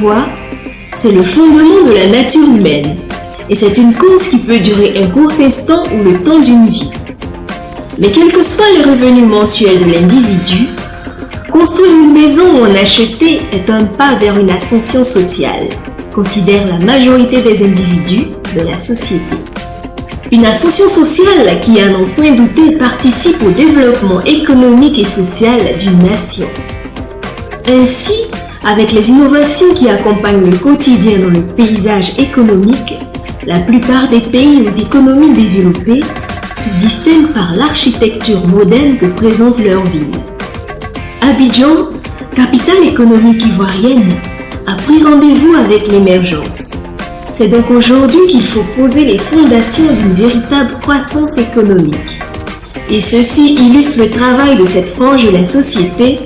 toi, c'est le fondement de la nature humaine. Et c'est une cause qui peut durer un court instant ou le temps d'une vie. Mais quels que soient les revenus mensuels de l'individu, construire une maison ou en acheter est un pas vers une ascension sociale, considère la majorité des individus de la société. Une ascension sociale qui, à n'en point douter, participe au développement économique et social d'une nation. Ainsi, avec les innovations qui accompagnent le quotidien dans le paysage économique, la plupart des pays aux économies développées se distinguent par l'architecture moderne que présente leur ville. Abidjan, capitale économique ivoirienne, a pris rendez-vous avec l'émergence. C'est donc aujourd'hui qu'il faut poser les fondations d'une véritable croissance économique. Et ceci illustre le travail de cette frange de la société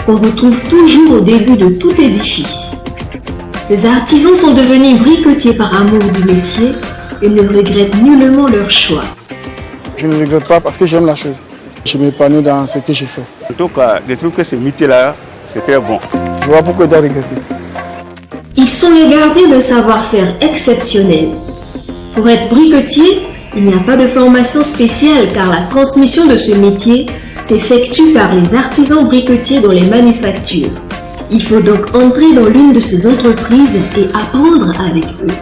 qu'on retrouve toujours au début de tout édifice. Ces artisans sont devenus bricotiers par amour du métier et ne regrettent nullement leur choix. Je ne regrette pas parce que j'aime la chose. Je m'épanouis dans ce que je fais. En tout cas, je trouve que ce métier-là, c'est très bon. Je vois pourquoi je dois regretter. Ils sont les gardiens d'un savoir-faire exceptionnel. Pour être bricotier, il n'y a pas de formation spéciale car la transmission de ce métier s'effectue par les artisans bricotiers dans les manufactures. Il faut donc entrer dans l'une de ces entreprises et apprendre avec eux.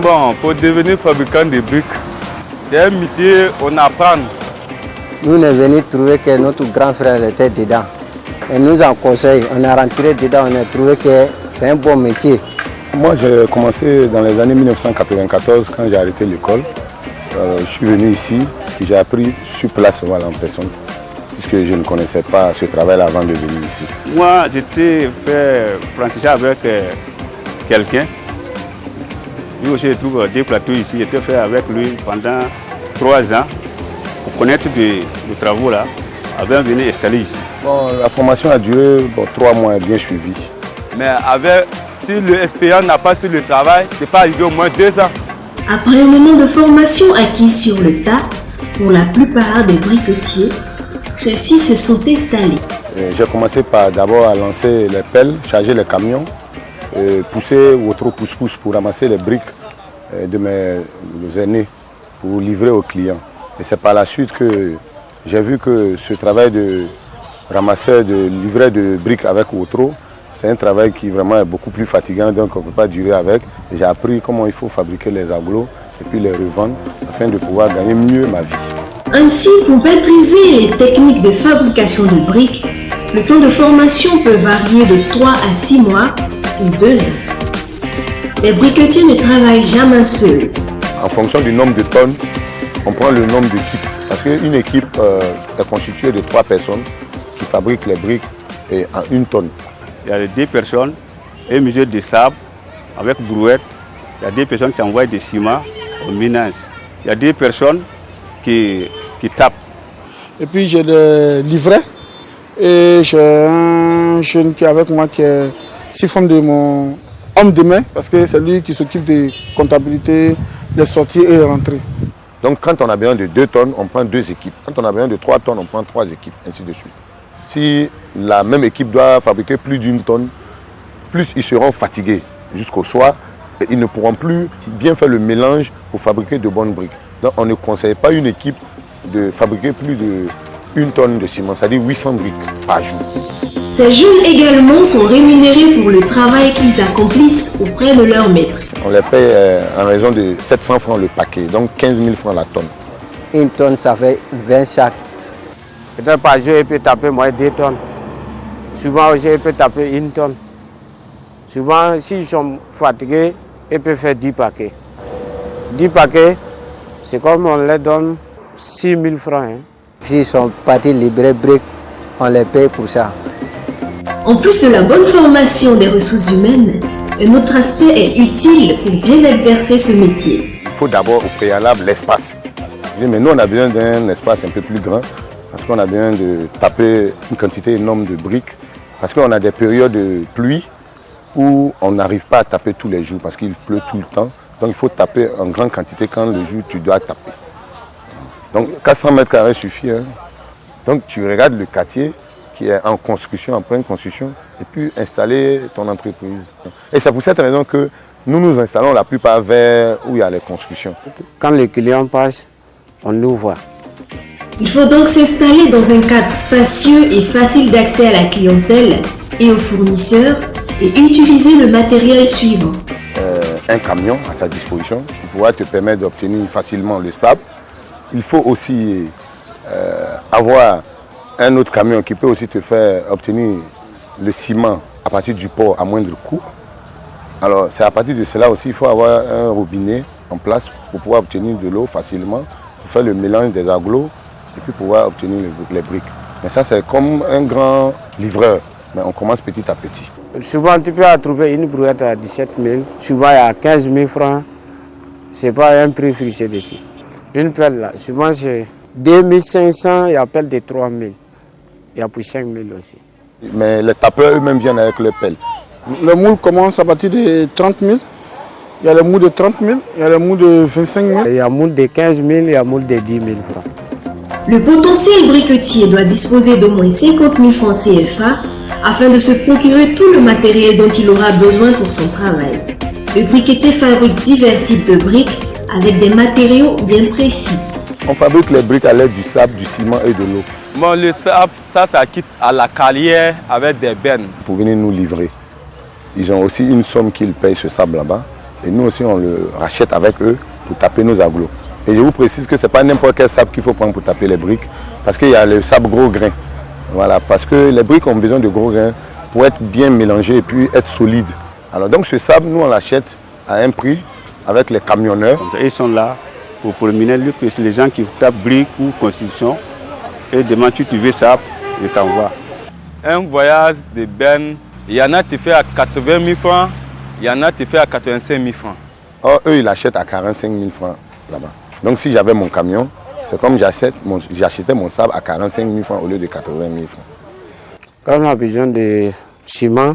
Bon, pour devenir fabricant de briques, c'est un métier qu'on apprend. Nous on est venus trouver que notre grand frère était dedans. Et nous en conseil, on est rentré dedans, on a trouvé que c'est un bon métier. Moi j'ai commencé dans les années 1994 quand j'ai arrêté l'école. Je suis venu ici, j'ai appris sur place voilà, en personne, puisque je ne connaissais pas ce travail avant de venir ici. Moi j'étais fait apprentissage avec quelqu'un. Lui aussi je trouve des plateaux ici, j'étais fait avec lui pendant 3 ans pour connaître des travaux là, avant de venir installer ici. Bon, la formation a duré 3 mois, bien suivi. Mais si l'expérience n'a pas sur le travail, c'est pas arrivé au moins 2 ans. Après un moment de formation acquis sur le tas, pour la plupart des bricotiers, ceux-ci se sont installés. J'ai commencé par d'abord à lancer les pelles, charger les camions, pousser ou trop pousse-pousse pour ramasser les briques de mes aînés pour livrer aux clients. Et c'est par la suite que j'ai vu que ce travail de ramasseur, de livret de briques avec Wotro, c'est un travail qui vraiment est beaucoup plus fatigant, donc on ne peut pas durer avec. J'ai appris comment il faut fabriquer les agglos et puis les revendre afin de pouvoir gagner mieux ma vie. Ainsi, pour maîtriser les techniques de fabrication de briques, le temps de formation peut varier de 3 à 6 mois ou 2 ans. Les briquetiers ne travaillent jamais seuls. En fonction du nombre de tonnes, on prend le nombre d'équipes. Parce qu'une équipe est constituée de 3 personnes qui fabriquent les briques en 1 tonne. Il y a 2 personnes, un mesure de sable avec brouette. Il y a 2 personnes qui envoient des ciments au minage. Il y a 2 personnes qui tapent. Et puis j'ai des livrets et j'ai un jeune qui est avec moi qui est sous forme de mon homme de main parce que c'est lui qui s'occupe de comptabilité, des sorties et des rentrées. Donc quand on a besoin de 2 tonnes, on prend 2 équipes. Quand on a besoin de 3 tonnes, on prend 3 équipes, ainsi de suite. Si la même équipe doit fabriquer plus d'1 tonne, plus ils seront fatigués jusqu'au soir. Et ils ne pourront plus bien faire le mélange pour fabriquer de bonnes briques. Donc on ne conseille pas une équipe de fabriquer plus de 1 tonne de ciment, c'est-à-dire 800 briques par jour. Ces jeunes également sont rémunérés pour le travail qu'ils accomplissent auprès de leur maître. On les paye en raison de 700 francs le paquet, donc 15 000 francs la tonne. 1 tonne, ça fait 20 sacs. Peut-être par jour, il peut taper moins 2 tonnes. Souvent aussi, il peut taper 1 tonne. Souvent, s'ils sont fatigués, il peut faire 10 paquets. 10 paquets, c'est comme on leur donne 6 000 francs. Hein. S'ils sont partis livrer briques, on les paye pour ça. En plus de la bonne formation des ressources humaines, un autre aspect est utile pour bien exercer ce métier. Il faut d'abord au préalable l'espace. Mais nous, on a besoin d'un espace un peu plus grand parce qu'on a besoin de taper une quantité énorme de briques. Parce qu'on a des périodes de pluie où on n'arrive pas à taper tous les jours parce qu'il pleut tout le temps. Donc il faut taper en grande quantité quand le jour tu dois taper. Donc 400 mètres carrés suffit. Hein. Donc tu regardes le quartier qui est en construction, en pleine construction, et puis installer ton entreprise. Et c'est pour cette raison que nous nous installons la plupart vers où il y a les constructions. Quand les clients passent, on nous voit. Il faut donc s'installer dans un cadre spacieux et facile d'accès à la clientèle et aux fournisseurs et utiliser le matériel suivant. Un camion à sa disposition qui pourra te permettre d'obtenir facilement le sable. Il faut aussi avoir un autre camion qui peut aussi te faire obtenir le ciment à partir du port à moindre coût. Alors c'est à partir de cela aussi, il faut avoir un robinet en place pour pouvoir obtenir de l'eau facilement, pour faire le mélange des agglos et puis pouvoir obtenir les briques. Mais ça c'est comme un grand livreur, mais on commence petit à petit. Souvent tu peux trouver une brouette à 17 000, souvent il y a 15 000 francs, c'est pas un prix fixé dessus. Une pelle là, souvent c'est 2500, il y a pelle de 3 000, il y a pour 5 000 aussi. Mais les tapeurs eux-mêmes viennent avec les pelles. Le moule commence à partir de 30 000. Il y a le moule de 30 000, il y a le moule de 25 000. Il y a moule de 15 000, il y a moule de 10 000 francs. Le potentiel briquetier doit disposer d'au moins 50 000 francs CFA afin de se procurer tout le matériel dont il aura besoin pour son travail. Le briquetier fabrique divers types de briques avec des matériaux bien précis. On fabrique les briques à l'aide du sable, du ciment et de l'eau. Bon, le sable, ça quitte à la carrière avec des bennes. Pour venir nous livrer. Ils ont aussi une somme qu'ils payent ce sable là-bas. Et nous aussi, on le rachète avec eux pour taper nos agglos. Et je vous précise que ce n'est pas n'importe quel sable qu'il faut prendre pour taper les briques. Parce qu'il y a le sable gros grain. Voilà, parce que les briques ont besoin de gros grains pour être bien mélangées et puis être solides. Alors donc ce sable, nous on l'achète à un prix avec les camionneurs. Ils sont là pour promener les gens qui tapent briques ou construction. Et demandent si tu veux ça, je t'envoie. Un voyage de bennes, il y en a qui fait à 80 000 francs, il y en a qui fait à 85 000 francs. Or, eux, ils l'achètent à 45 000 francs là-bas. Donc si j'avais mon camion, c'est comme j'achetais mon sable à 45 000 francs au lieu de 80 000 francs. Quand on a besoin de ciment,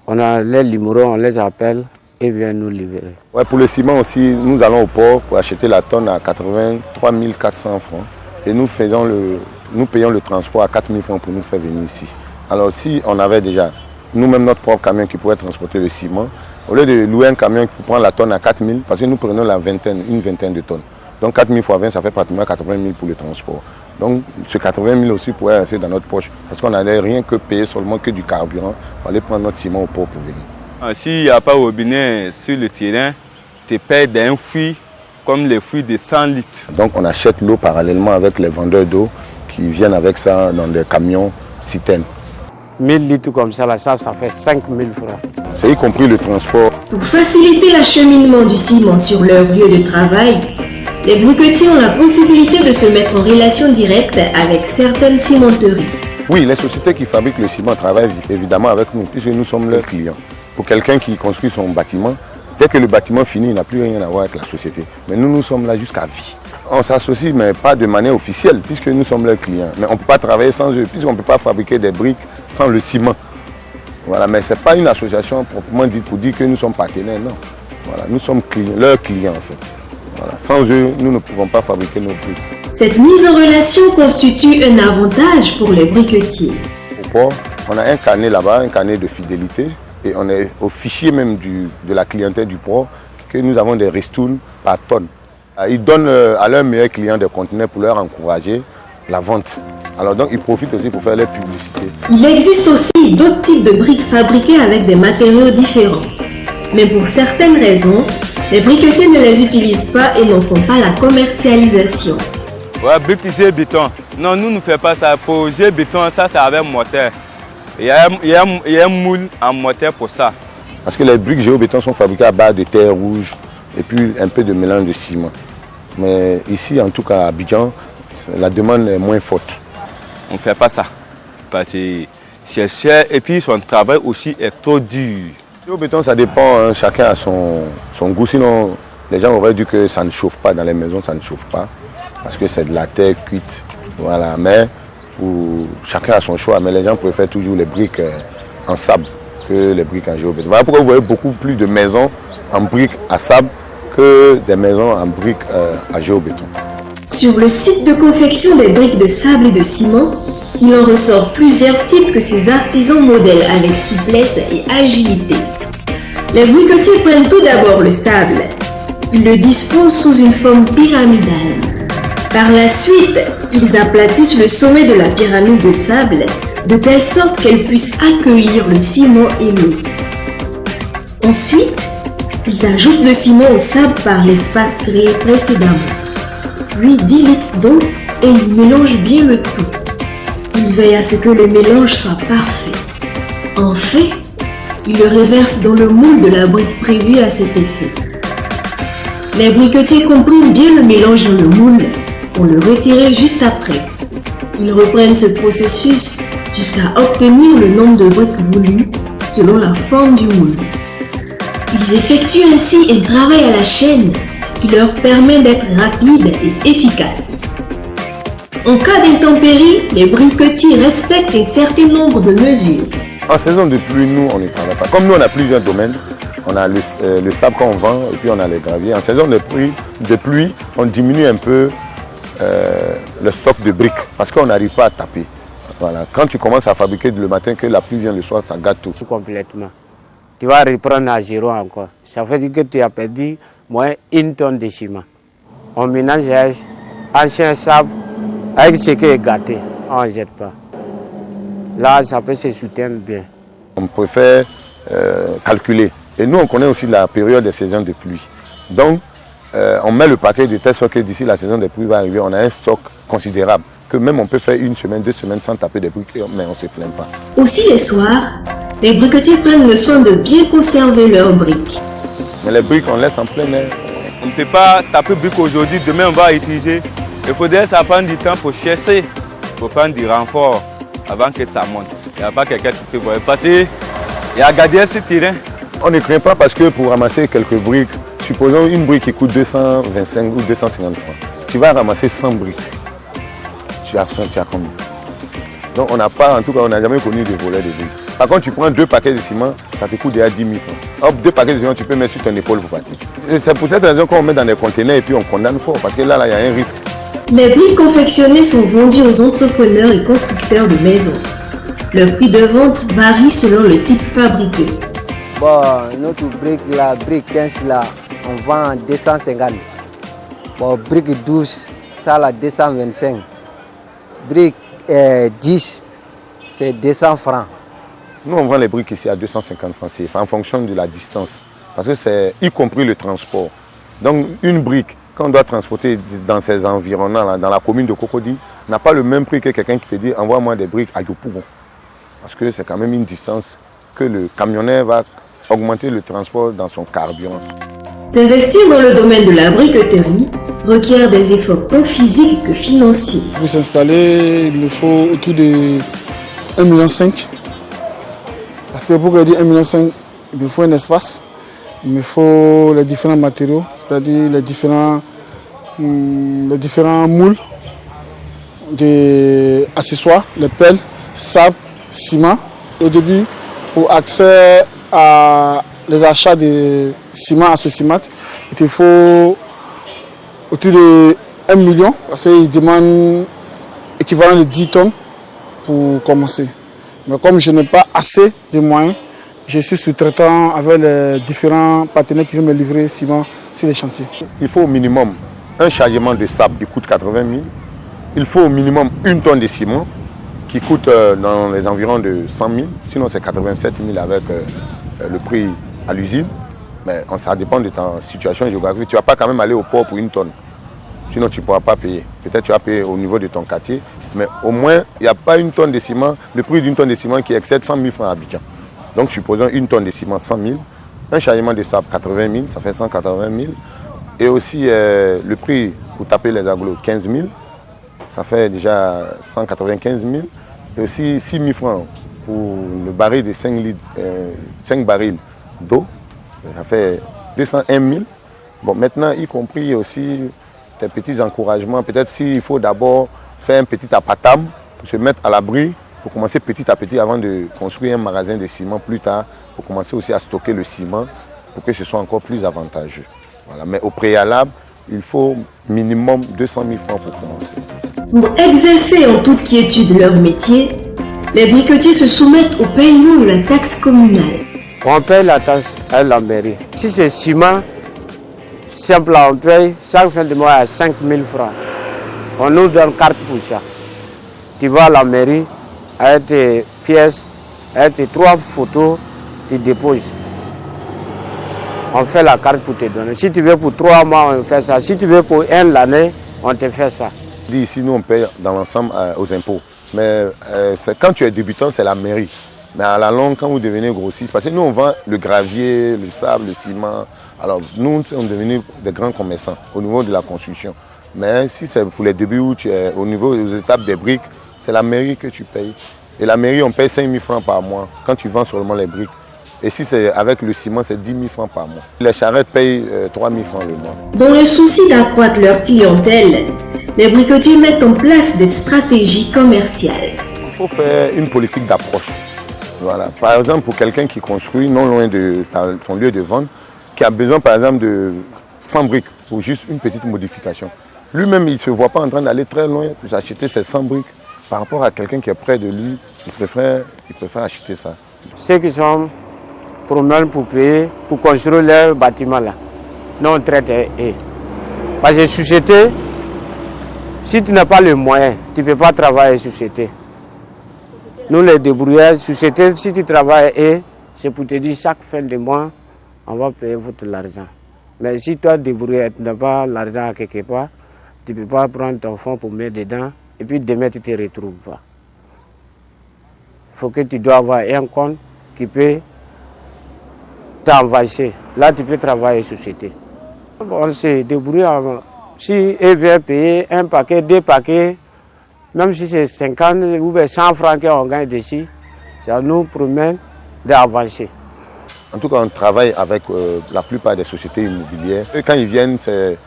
on a les limeraux, on les appelle et viennent nous livrer. Ouais, pour le ciment aussi, nous allons au port pour acheter la tonne à 83 400 francs. Et nous payons le transport à 4 000 francs pour nous faire venir ici. Alors si on avait déjà nous-mêmes notre propre camion qui pourrait transporter le ciment, au lieu de louer un camion qui prend la tonne à 4 000, parce que nous prenons une vingtaine de tonnes. Donc 4 000 fois 20, ça fait pratiquement 80 000 pour le transport. Donc ce 80 000 aussi pourrait rester dans notre poche, parce qu'on n'allait rien que payer seulement que du carburant pour aller prendre notre ciment au port pour venir. S'il n'y a pas de robinet sur le terrain, tu payes d'un fruit comme les fruits de 100 litres. Donc on achète l'eau parallèlement avec les vendeurs d'eau qui viennent avec ça dans des camions citernes. 1000 litres comme ça, là, ça fait 5 000 francs. C'est y compris le transport. Pour faciliter l'acheminement du ciment sur leur lieu de travail, les briquetiers ont la possibilité de se mettre en relation directe avec certaines cimenteries. Oui, les sociétés qui fabriquent le ciment travaillent évidemment avec nous, puisque nous sommes leurs clients. Pour quelqu'un qui construit son bâtiment, dès que le bâtiment finit, il n'a plus rien à voir avec la société. Mais nous sommes là jusqu'à vie. On s'associe, mais pas de manière officielle, puisque nous sommes leurs clients. Mais on ne peut pas travailler sans eux, puisqu'on ne peut pas fabriquer des briques sans le ciment. Voilà, mais ce n'est pas une association proprement dite pour dire que nous sommes partenaires, non. Voilà, nous sommes leurs clients en fait. Voilà, sans eux, nous ne pouvons pas fabriquer nos briques. Cette mise en relation constitue un avantage pour les briquetiers. Au port, on a un carnet là-bas, un carnet de fidélité. Et on est au fichier même de la clientèle du port que nous avons des ristournes par tonne. Ils donnent à leurs meilleurs clients des conteneurs pour leur encourager la vente. Alors donc ils profitent aussi pour faire leur publicité. Il existe aussi d'autres types de briques fabriquées avec des matériaux différents. Mais pour certaines raisons, les briquetiers ne les utilisent pas et n'en font pas la commercialisation. Ouais, briques G-béton. Non, nous ne faisons pas ça. Pour G-béton, ça c'est avec moteur. Il y a un moule en moteur pour ça. Parce que les briques géobéton sont fabriquées à base de terre rouge et puis un peu de mélange de ciment. Mais ici, en tout cas à Abidjan, la demande est moins forte. On ne fait pas ça. Parce que c'est cher et puis son travail aussi est trop dur. Le géobéton, ça dépend, hein, chacun a son goût. Sinon, les gens auraient dit que ça ne chauffe pas dans les maisons, ça ne chauffe pas. Parce que c'est de la terre cuite. Voilà. Mais chacun a son choix, mais les gens préfèrent toujours les briques en sable que les briques en géobéton. Voilà pourquoi vous voyez beaucoup plus de maisons en briques à sable que des maisons en briques à géobéton. Sur le site de confection des briques de sable et de ciment, Il en ressort plusieurs types que ces artisans modèlent avec souplesse et agilité. Les briquetiers prennent tout d'abord le sable. Ils le disposent sous une forme pyramidale. Par la suite, ils aplatissent le sommet de la pyramide de sable de telle sorte qu'elle puisse accueillir le ciment et l'eau. Ensuite, ils ajoutent le ciment au sable par l'espace créé précédemment. Puis 10 litres d'eau et ils mélangent bien le tout. Ils veillent à ce que le mélange soit parfait. Enfin, ils le reversent dans le moule de la brique prévue à cet effet. Les briquetiers compriment bien le mélange dans le moule pour le retirer juste après. Ils reprennent ce processus jusqu'à obtenir le nombre de briques voulues selon la forme du moule. Ils effectuent ainsi un travail à la chaîne qui leur permet d'être rapides et efficaces. En cas d'intempérie, les briquetiers respectent un certain nombre de mesures. En saison de pluie, nous, on ne travaille pas. Comme nous, on a plusieurs domaines. On a le sable qu'on vend et puis on a les graviers. En saison de pluie, on diminue un peu le stock de briques parce qu'on n'arrive pas à taper. Voilà. Quand tu commences à fabriquer le matin, que la pluie vient le soir, tu gâtes tout. Complètement. Tu vas reprendre à zéro encore. Ça veut dire que tu as perdu moins 1 tonne de ciment. On mélange ancien sable avec ce qui est gâté. On ne jette pas. Là, ça peut se soutenir bien. On préfère calculer. Et nous, on connaît aussi la période des saisons de pluie. Donc, on met le paquet de telle sorte que d'ici la saison de pluie va arriver, on a un stock considérable. Que même on peut faire 1 semaine, 2 semaines sans taper des briques, mais on ne se plaint pas. Aussi les soirs, les briquetiers prennent le soin de bien conserver leurs briques. Mais les briques, on laisse en plein air. On ne peut pas taper briques aujourd'hui, demain on va utiliser. Il faudrait que ça prenne du temps pour chercher, pour prendre du renfort avant que ça monte. Il n'y a pas quelqu'un qui peut voir. Parce qu'il y a gardé ce terrain. On ne craint pas parce que pour ramasser quelques briques, supposons une brique qui coûte 225 ou 250 francs. Tu vas ramasser 100 briques. Tu as combien? Donc on n'a pas, en tout cas, on n'a jamais connu de volet de briques. Par contre, tu prends 2 paquets de ciment, ça te coûte déjà 10 000 francs. Hop, 2 paquets de ciment, tu peux mettre sur ton épaule pour partir. C'est pour cette raison qu'on met dans des conteneurs et puis on condamne fort, parce que là, il y a un risque. Les briques confectionnées sont vendues aux entrepreneurs et constructeurs de maisons. Le prix de vente varie selon le type fabriqué. Bon, notre brique, la brique 15 là, on vend à 250. Bon, brique 12, ça là 225. Brique 10, c'est 200 francs. Nous, on vend les briques ici à 250 francs CFA en fonction de la distance. Parce que c'est y compris le transport. Donc, une brique, quand on doit transporter dans ces environs-là, là, dans la commune de Cocody, n'a pas le même prix que quelqu'un qui te dit envoie-moi des briques à Yopougon. Parce que c'est quand même une distance que le camionneur va augmenter le transport dans son carburant. S'investir dans le domaine de la briqueterie requiert des efforts tant physiques que financiers. Pour s'installer, il me faut autour de 1,5 million. Parce que pour dire 1,5 million, il me faut un espace, il me faut les différents matériaux, c'est-à-dire les différents moules, des accessoires, les pelles, sable, ciment. Au début, pour accès à les achats de ciment à ce ciment, il te faut autour de 1 million, parce qu'il demande équivalent de 10 tonnes pour commencer. Mais comme je n'ai pas assez de moyens, je suis sous-traitant avec les différents partenaires qui vont me livrer ciment sur les chantiers. Il faut au minimum un chargement de sable qui coûte 80 000. Il faut au minimum 1 tonne de ciment qui coûte dans les environs de 100 000. Sinon, c'est 87 000 avec le prix à l'usine. Mais ça dépend de ta situation géographique. Tu ne vas pas quand même aller au port pour 1 tonne. Sinon, tu ne pourras pas payer. Peut-être tu vas payer au niveau de ton quartier. Mais au moins, il n'y a pas 1 tonne de ciment, le prix d'1 tonne de ciment qui excède 100 000 francs à Abidjan. Donc, supposons 1 tonne de ciment, 100 000. Un chargement de sable, 80 000, ça fait 180 000. Et aussi, le prix pour taper les agglos, 15 000. Ça fait déjà 195 000. Et aussi 6 000 francs pour le baril de 5 barils d'eau. Ça fait 201 000. Bon, maintenant, y compris aussi des petits encouragements. Peut-être s'il faut d'abord faire un petit apatam pour se mettre à l'abri, pour commencer petit à petit avant de construire un magasin de ciment plus tard, pour commencer aussi à stocker le ciment pour que ce soit encore plus avantageux. Voilà. Mais au préalable, il faut minimum 200 000 francs pour commencer. Pour exercer en toute quiétude leur métier, les briquetiers se soumettent au paiement de la taxe communale. On paye la taxe à la mairie. Si c'est ciment, simple, on paye chaque fin de mois à 5 000 francs. On nous donne carte pour ça. Tu vas à la mairie avec tes pièces, avec tes 3 photos, tu déposes. On fait la carte pour te donner. Si tu veux pour 3 mois, on fait ça. Si tu veux pour 1 année, on te fait ça. Ici, nous, on paye dans l'ensemble aux impôts. Mais quand tu es débutant, c'est la mairie. Mais à la longue, quand vous devenez grossiste, parce que nous, on vend le gravier, le sable, le ciment. Alors, nous, on est devenus des grands commerçants au niveau de la construction. Mais si c'est pour les débuts où tu es au niveau des étapes des briques, c'est la mairie que tu payes. Et la mairie, on paye 5 000 francs par mois quand tu vends seulement les briques. Et si c'est avec le ciment, c'est 10 000 francs par mois. Les charrettes payent 3 000 francs le mois. Dans le souci d'accroître leur clientèle, les briquetiers mettent en place des stratégies commerciales. Il faut faire une politique d'approche. Voilà. Par exemple, pour quelqu'un qui construit non loin de ton lieu de vente, qui a besoin par exemple de 100 briques pour juste une petite modification. Lui-même, il ne se voit pas en train d'aller très loin pour acheter ces 100 briques. Par rapport à quelqu'un qui est près de lui, il préfère acheter ça. Ceux qui sont promènent pour payer, pour construire leur bâtiment là, nous on traite eux. Parce que société, si tu n'as pas les moyens, tu ne peux pas travailler société. Nous les débrouillards, société, si tu travailles eux, c'est pour te dire chaque fin de mois, on va payer votre l'argent. Mais si toi débrouillard, tu n'as pas l'argent quelque part, tu ne peux pas prendre ton fonds pour mettre dedans et puis demain tu ne te retrouves pas. Il faut que tu dois avoir un compte qui peut t'envahir. Là, tu peux travailler société. On s'est débrouillé. Si ils veulent payer un paquet, 2 paquets, même si c'est 50 ou 100 francs qu'on gagne dessus, ça nous permet d'avancer. En tout cas, on travaille avec la plupart des sociétés immobilières. Et quand ils viennent, c'est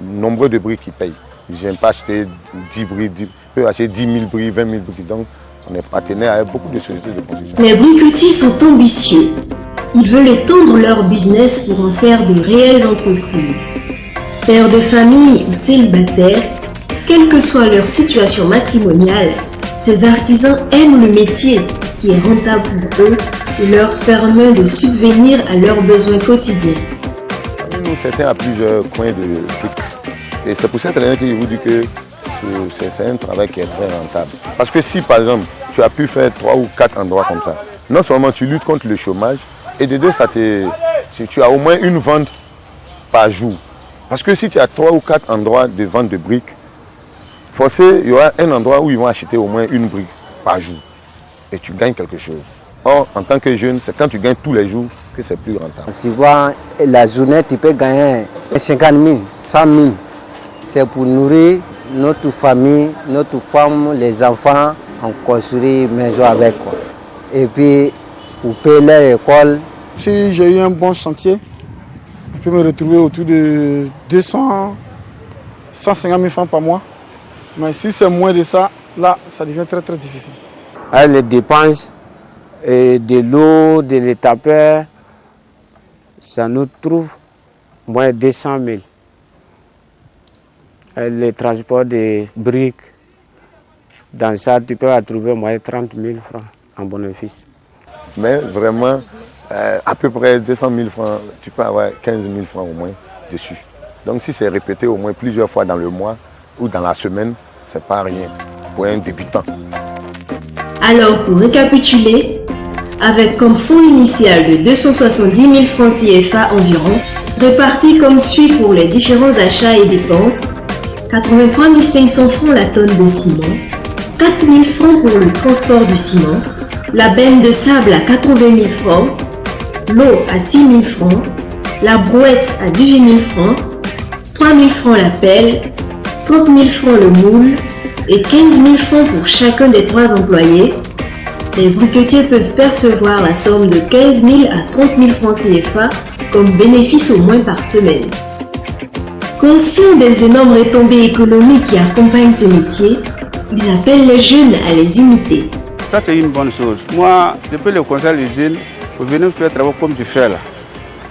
nombreux de briques qui payent. Ils ne viennent pas acheter 10 briques, ils peuvent acheter 10 000 briques, 20 000 briques. Donc, on est partenaire avec beaucoup de sociétés de construction. Les briquetiers sont ambitieux. Ils veulent étendre leur business pour en faire de réelles entreprises. Pères de famille ou célibataires, quelle que soit leur situation matrimoniale, ces artisans aiment le métier qui est rentable pour eux et leur permet de subvenir à leurs besoins quotidiens. Nous, c'était à plusieurs coins de briques. Et c'est pour cette raison que je vous dis que c'est un travail qui est très rentable. Parce que si, par exemple, tu as pu faire 3 ou 4 endroits comme ça, non seulement tu luttes contre le chômage, et de deux, tu as au moins une vente par jour. Parce que si tu as 3 ou 4 endroits de vente de briques, forcément, il y aura un endroit où ils vont acheter au moins une brique par jour. Et tu gagnes quelque chose. Or, en tant que jeune, c'est quand tu gagnes tous les jours que c'est plus rentable. Souvent, la journée, tu peux gagner 50 000, 100 000. C'est pour nourrir notre famille, notre femme, les enfants. On construit une maison avec. Quoi. Et puis, pour payer leur école. Si j'ai eu un bon chantier, je peux me retrouver autour de 200, 150 000 francs par mois. Mais si c'est moins de ça, là, ça devient très très difficile. Avec les dépenses de l'eau, de l'étapeur, ça nous trouve moins de 200 000. Avec les transports des briques, dans ça, tu peux trouver moins de 30 000 francs en bénéfice. Mais vraiment, à peu près 200 000 francs, tu peux avoir 15 000 francs au moins dessus. Donc si c'est répété au moins plusieurs fois dans le mois ou dans la semaine, c'est pas rien pour un débutant. Alors pour récapituler, avec comme fonds initial de 270 000 francs CFA environ, répartis comme suit pour les différents achats et dépenses, 83 500 francs la tonne de ciment, 4 000 francs pour le transport du ciment, la benne de sable à 80 000 francs, l'eau à 6 000 francs, la brouette à 18 000 francs, 3 000 francs la pelle, 30 000 francs le moule et 15 000 francs pour chacun des 3 employés. Les briquetiers peuvent percevoir la somme de 15 000 à 30 000 francs CFA comme bénéfice au moins par semaine. Conscients des énormes retombées économiques qui accompagnent ce métier, ils appellent les jeunes à les imiter. Ça, c'est une bonne chose. Moi, depuis le conseil des jeunes, vous venez faire travaux comme tu fais là.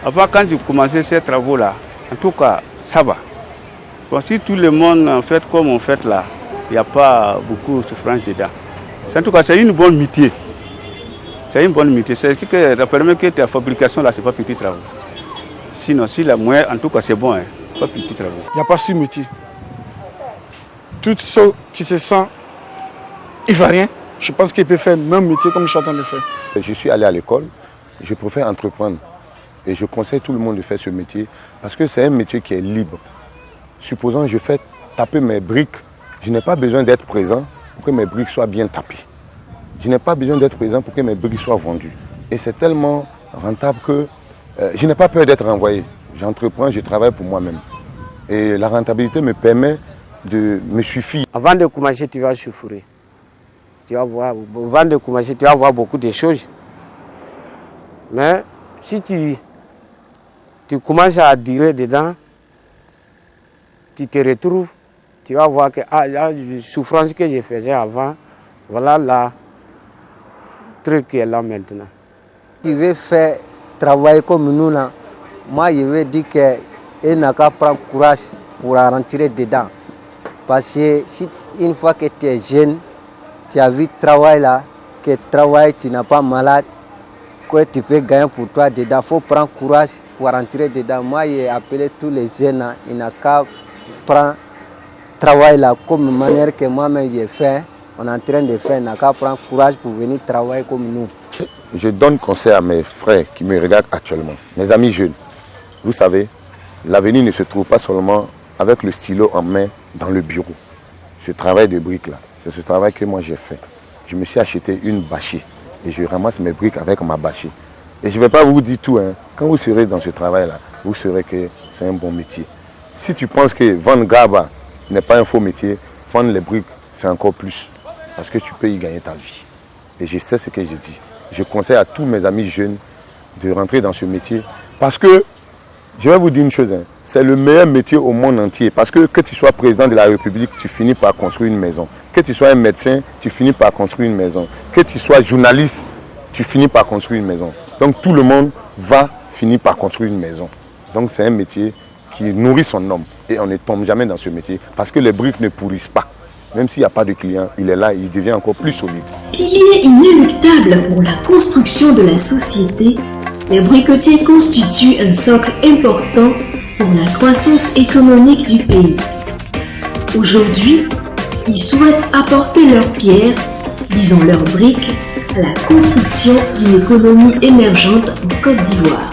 Avant, quand tu commençais ces travaux-là, en tout cas, ça va. Bon, si tout le monde en fait comme on fait là, il n'y a pas beaucoup de souffrance dedans. En tout cas, c'est une bonne métier. C'est une bonne métier. C'est que ça permet que ta fabrication là, c'est pas petit travail. Sinon, si la moyenne, en tout cas, c'est bon, hein, pas petit travail. Il n'y a pas ce métier. Tous ceux qui se sentent ivoiriens, je pense qu'ils peuvent faire le même métier comme je suis en train de faire. Je suis allé à l'école, je préfère entreprendre. Et je conseille tout le monde de faire ce métier parce que c'est un métier qui est libre. Supposons que je fais taper mes briques, je n'ai pas besoin d'être présent pour que mes briques soient bien tapées. Je n'ai pas besoin d'être présent pour que mes briques soient vendues. Et c'est tellement rentable que je n'ai pas peur d'être renvoyé. J'entreprends, je travaille pour moi-même. Et la rentabilité me permet de me suffire. Avant de commencer, tu vas souffrir. Tu vas voir, avant de commencer, tu vas voir beaucoup de choses. Mais si tu commences à durer dedans, tu te retrouves, tu vas voir que la souffrance que je faisais avant, voilà la truc qui est là maintenant. Tu veux faire travailler comme nous là, moi je veux dire qu'il n'a qu'à prendre courage pour rentrer dedans. Parce que si une fois que tu es jeune, tu as vu le travail là, que travail, tu n'as pas malade, que tu peux gagner pour toi dedans. Il faut prendre courage pour rentrer dedans. Moi j'ai appelé tous les jeunes, il n'a qu'à prendre travail là comme manière que moi-même j'ai fait. On est en train de faire, il n'a qu'à prendre courage pour venir travailler comme nous. Je donne conseil à mes frères qui me regardent actuellement, mes amis jeunes. Vous savez, l'avenir ne se trouve pas seulement avec le stylo en main dans le bureau. Ce travail de briques là, c'est ce travail que moi j'ai fait. Je me suis acheté une bâchée et je ramasse mes briques avec ma bâchée. Et je ne vais pas vous dire tout, hein. Quand vous serez dans ce travail là, vous saurez que c'est un bon métier. Si tu penses que vendre gaba n'est pas un faux métier, vendre les briques c'est encore plus. Parce que tu peux y gagner ta vie. Et je sais ce que je dis. Je conseille à tous mes amis jeunes de rentrer dans ce métier. Parce que, je vais vous dire une chose, hein, c'est le meilleur métier au monde entier. Parce que tu sois président de la République, tu finis par construire une maison. Que tu sois un médecin, tu finis par construire une maison. Que tu sois journaliste, tu finis par construire une maison. Donc tout le monde va finir par construire une maison. Donc c'est un métier qui nourrit son homme. Et on ne tombe jamais dans ce métier. Parce que les briques ne pourrissent pas. Même s'il n'y a pas de client, il est là, il devient encore plus solide. Pilier inéluctable pour la construction de la société, les briquetiers constituent un socle important pour la croissance économique du pays. Aujourd'hui, ils souhaitent apporter leur pierre, disons leurs briques, à la construction d'une économie émergente en Côte d'Ivoire.